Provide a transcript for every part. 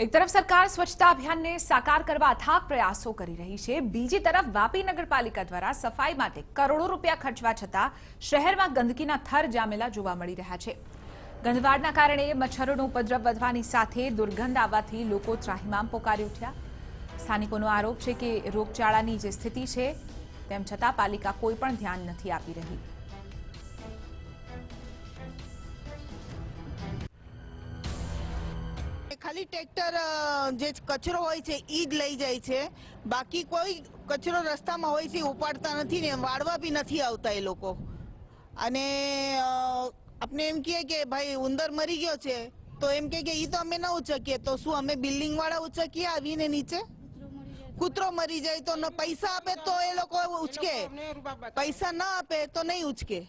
એક તરફ સરકાર સ્વચ્છતા અભિયાનને સાકાર કરવા અથાગ પ્રયાસો કરી રહી છે, બીજી તરફ વાપી નગરપાલિકા દ્વારા સફાઈ માટે કરોડો રૂપિયા ખર્ચવા છતાં શહેરમાં ગંદકીના થર જામેલા જોવા મળી રહ્યા છે। ગંદવાડના કારણે મચ્છરોનો ઉપદ્રવ વધવાની સાથે દુર્ગંધ આવવાથી લોકો ત્રાહિમામ પોકારી ઉઠ્યા। સ્થાનિકોનો આરોપ છે કે રોગચાળાની જે સ્થિતિ છે તેમ છતાં પાલિકા કોઈ પણ ધ્યાન નથી આપી રહી। ખાલી ટ્રેક્ટર જે કચરો હોય છે ઈ જ લઈ જાય છે, બાકી કોઈ કચરો રસ્તામાં હોય છે ઉપાડતા નથી ને વાળવા બી નથી આવતા એ લોકો। અને આપણે એમ કહીએ કે ભાઈ ઉંદર મરી ગયો છે તો એમ કે ઈ તો અમે ના ઉચકીએ, તો શું અમે બિલ્ડિંગ વાળા ઉચકીએ આવીને નીચે? કૂતરો મરી જાય તો પૈસા આપે તો એ લોકો ઉચકે, પૈસા ના આપે તો નહીં ઉચકે।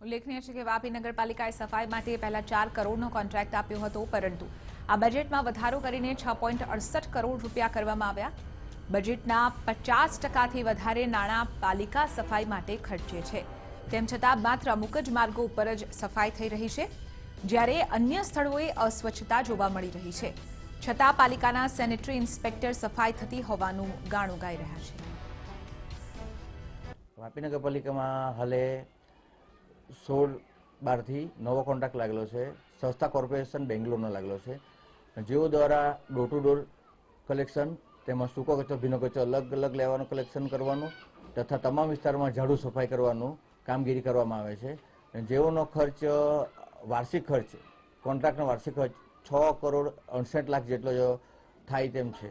ઉલ્લેખનીય છે કે વાપી નગરપાલિકાએ સફાઈ માટે પહેલા 4 કરોડનો કોન્ટ્રાક્ટ આપ્યો હતો, પરંતુ આ બજેટમાં વધારો કરીને 6.68 કરોડ રૂપિયા કરવામાં આવ્યા। બજેટના 50%થી વધારે નાણાં પાલિકા સફાઈ માટે ખર્ચે છે, તેમ છતાં માત્ર અમુક જ માર્ગો ઉપર જ સફાઈ થઈ રહી છે, જ્યારે અન્ય સ્થળોએ અસ્વચ્છતા જોવા મળી રહી છે। છતાં પાલિકાના સેનેટરી ઇન્સ્પેક્ટર સફાઈ થતી હોવાનું ગાણું ગાઈ રહ્યા છે। વાપી નગરપાલિકામાં હાલે 16/12થી નવો કોન્ટ્રાક્ટ લાગેલો છે, સંસ્થા કોર્પોરેશન બેંગ્લોરનો લાગેલો છે, જેઓ દ્વારા ડોર ટુ ડોર કલેક્શન તેમાં સૂકો કચરો ભીનો કચરો અલગ અલગ લેવાનું કલેક્શન કરવાનું તથા તમામ વિસ્તારમાં ઝાડુ સફાઈ કરવાનું કામગીરી કરવામાં આવે છે। જેઓનો ખર્ચ વાર્ષિક ખર્ચ કોન્ટ્રાક્ટનો વાર્ષિક ખર્ચ 6 કરોડ 68 લાખ જેટલો થાય તેમ છે।